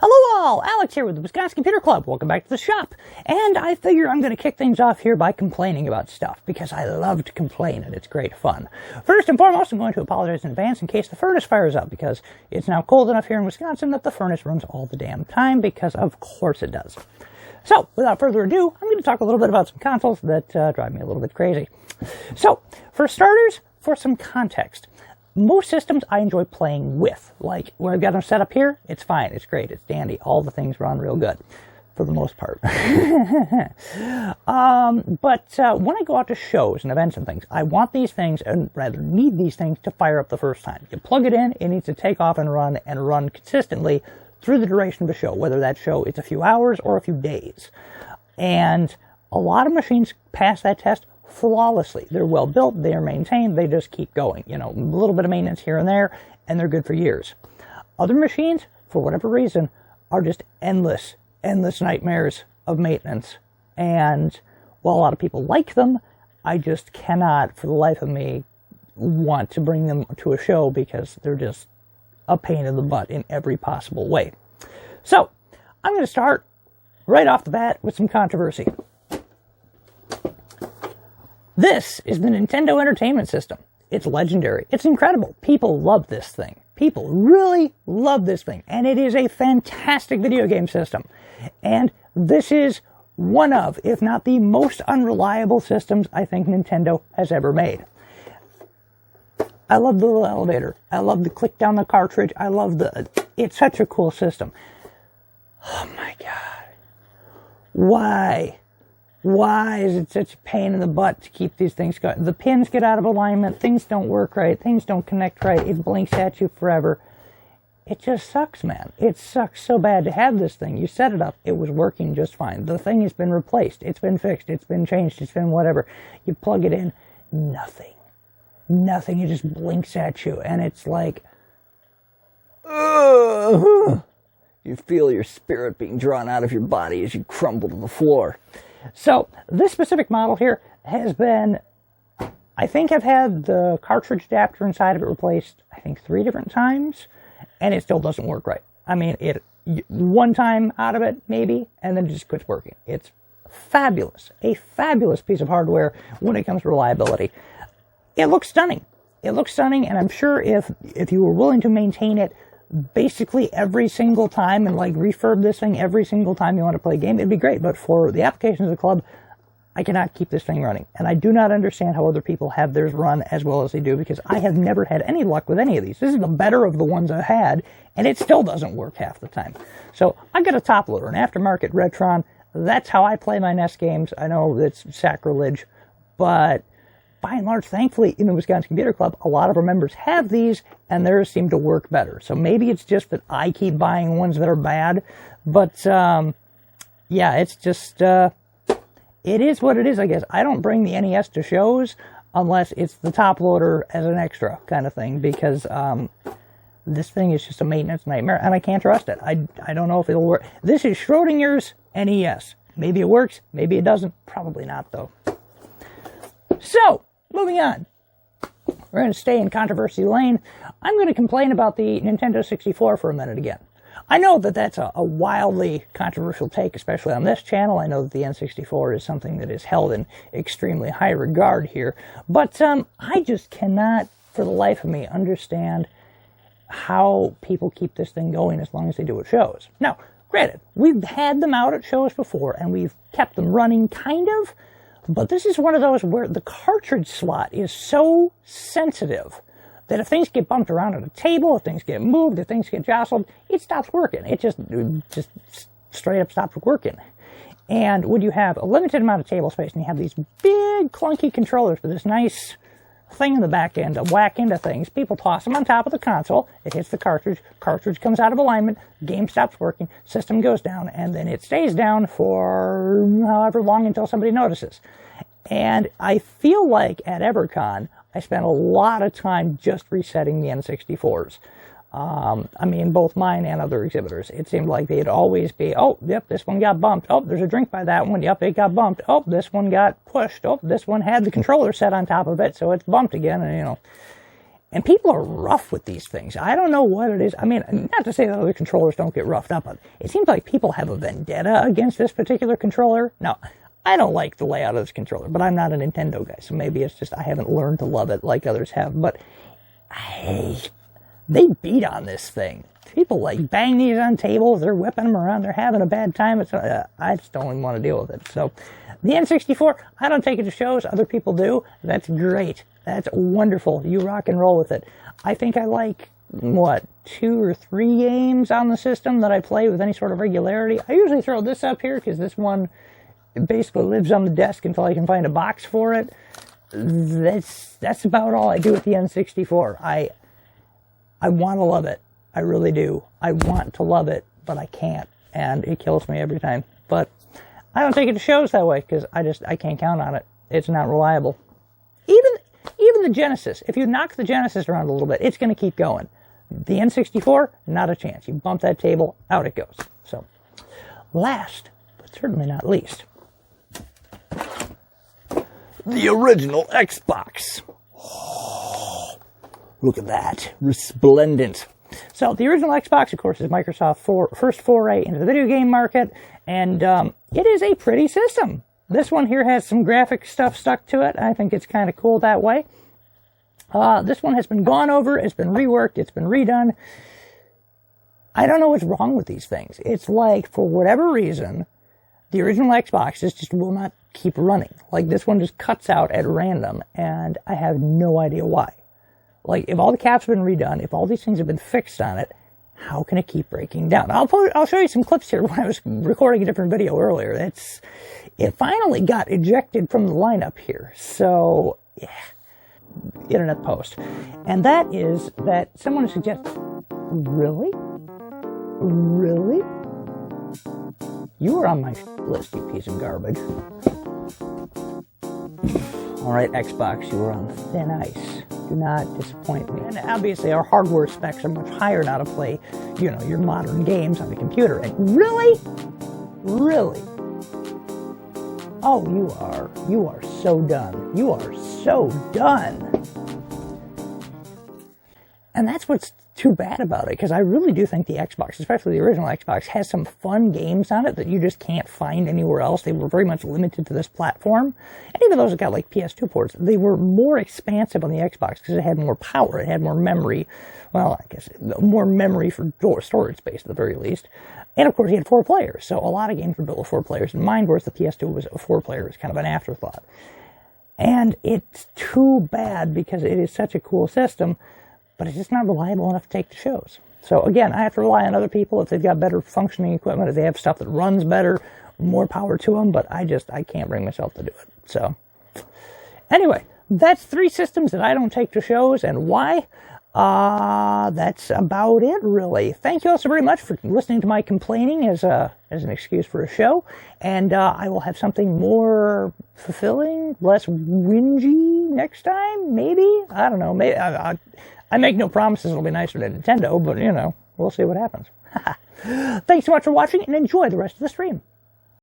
Hello all, Alex here with the Wisconsin Computer Club. Welcome back to the shop. And I figure I'm going to kick things off here by complaining about stuff, because I love to complain and it's great fun. First and foremost, I'm going to apologize in advance in case the furnace fires up, because it's now cold enough here in Wisconsin that the furnace runs all the damn time, because of course it does. So, without further ado, I'm going to talk a little bit about some consoles that drive me a little bit crazy. So, for starters, for some context, most systems I enjoy playing with. Like, where I've got them set up here, it's fine, it's great, it's dandy. All the things run real good, for the most part. But when I go out to shows and events and things, I want these things, and rather need these things, to fire up the first time. You plug it in, it needs to take off and run consistently through the duration of the show, whether that show is a few hours or a few days. And a lot of machines pass that test flawlessly. They're well built, they are maintained, they just keep going. You know, a little bit of maintenance here and there, and they're good for years. Other machines, for whatever reason, are just endless nightmares of maintenance. And while a lot of people like them, I just cannot, for the life of me, want to bring them to a show because they're just a pain in the butt in every possible way. So, I'm going to start right off the bat with some controversy. This is the Nintendo Entertainment System. It's legendary. It's incredible. People love this thing. People really love this thing. And it is a fantastic video game system. And this is one of, if not the most unreliable systems I think Nintendo has ever made. I love the little elevator. I love the click down the cartridge. It's such a cool system. Oh my God. Why? Why is it such a pain in the butt to keep these things going? The pins get out of alignment, things don't work right, things don't connect right, it blinks at you forever. It just sucks, man. It sucks so bad to have this thing. You set it up, it was working just fine. The thing has been replaced, it's been fixed, it's been changed, it's been whatever. You plug it in, nothing. Nothing, it just blinks at you, and it's like, ugh. You feel your spirit being drawn out of your body as you crumble to the floor. So, this specific model here has been, I think I've had the cartridge adapter inside of it replaced, I think 3 different times, and it still doesn't work right. I mean, one time out of it, maybe, and then it just quits working. It's fabulous. A fabulous piece of hardware when it comes to reliability. It looks stunning. It looks stunning, and I'm sure if you were willing to maintain it basically every single time and like refurb this thing every single time you want to play a game, it'd be great. But for the applications of the club, I cannot keep this thing running. And I do not understand how other people have theirs run as well as they do, because I have never had any luck with any of these. This is the better of the ones I've had, and it still doesn't work half the time. So I got a top loader, an aftermarket Retron. That's how I play my NES games. I know it's sacrilege, but by and large, thankfully, in the Wisconsin Computer Club, a lot of our members have these, and theirs seem to work better. So maybe it's just that I keep buying ones that are bad, but yeah, it's just, it is what it is, I guess. I don't bring the NES to shows unless it's the top loader as an extra kind of thing, because this thing is just a maintenance nightmare, and I can't trust it. I don't know if it'll work. This is Schrodinger's NES. Maybe it works, maybe it doesn't. Probably not, though. So, moving on. We're going to stay in controversy lane. I'm going to complain about the Nintendo 64 for a minute again. I know that that's a wildly controversial take, especially on this channel. I know that the N64 is something that is held in extremely high regard here. But I just cannot, for the life of me, understand how people keep this thing going as long as they do at shows. Now, granted, we've had them out at shows before, and we've kept them running, kind of. But this is one of those where the cartridge slot is so sensitive that if things get bumped around on a table, if things get moved, if things get jostled, it stops working. It just straight up stops working. And when you have a limited amount of table space and you have these big clunky controllers with this nice thing in the back end to whack into things, people toss them on top of the console, it hits the cartridge comes out of alignment, game stops working, system goes down, and then it stays down for however long until somebody notices. And I feel like at EverCon, I spent a lot of time just resetting the N64s. I mean, both mine and other exhibitors. It seemed like they'd always be, oh, yep, this one got bumped. Oh, there's a drink by that one. Yep, it got bumped. Oh, this one got pushed. Oh, this one had the controller set on top of it, so it's bumped again, and And people are rough with these things. I don't know what it is. I mean, not to say that other controllers don't get roughed up on. It seems like people have a vendetta against this particular controller. Now, I don't like the layout of this controller, but I'm not a Nintendo guy, so maybe it's just I haven't learned to love it like others have. But they beat on this thing. People like bang these on tables, they're whipping them around, they're having a bad time. I just don't even want to deal with it. So the N64, I don't take it to shows, other people do. That's great. That's wonderful. You rock and roll with it. I think I like, 2 or 3 games on the system that I play with any sort of regularity. I usually throw this up here because this one basically lives on the desk until I can find a box for it. That's about all I do with the N64. I want to love it. I really do. I want to love it, but I can't, and it kills me every time. But I don't take it to shows that way because I can't count on it. It's not reliable. Even the Genesis, if you knock the Genesis around a little bit, it's going to keep going. The N64, not a chance. You bump that table, out it goes. So, last, but certainly not least, the original Xbox. Oh, look at that. Resplendent. So, the original Xbox, of course, is Microsoft's first foray into the video game market, and it is a pretty system. This one here has some graphic stuff stuck to it. I think it's kind of cool that way. This one has been gone over, it's been reworked, it's been redone. I don't know what's wrong with these things. It's like, for whatever reason, the original Xbox just will not keep running. Like, this one just cuts out at random, and I have no idea why. Like, if all the caps have been redone, if all these things have been fixed on it, how can it keep breaking down? I'll show you some clips here when I was recording a different video earlier. It finally got ejected from the lineup here. So, yeah. Internet post. And that is that someone suggests, really? Really? You were on my list, you piece of garbage. Alright, Xbox, you were on thin ice. Do not disappoint me. And obviously our hardware specs are much higher now to play, your modern games on the computer. And really? Really? Oh, you are so done. You are so done. And that's what's too bad about it, because I really do think the Xbox, especially the original Xbox, has some fun games on it that you just can't find anywhere else. They were very much limited to this platform. And even those that got like PS2 ports, they were more expansive on the Xbox because it had more power, it had more memory. Well, I guess more memory for storage space at the very least. And of course, he had 4 players, so a lot of games were built with 4 players in mind, whereas the PS2 was a 4-player, it was kind of an afterthought. And it's too bad because it is such a cool system, but it's just not reliable enough to take to shows. So again, I have to rely on other people if they've got better functioning equipment, if they have stuff that runs better, more power to them, but I can't bring myself to do it. So anyway, that's 3 systems that I don't take to shows, and why? That's about it, really. Thank you all so very much for listening to my complaining as an excuse for a show, and I will have something more fulfilling, less whingy next time, maybe? I don't know. Maybe I make no promises it'll be nicer than Nintendo, but, we'll see what happens. Thanks so much for watching, and enjoy the rest of the stream.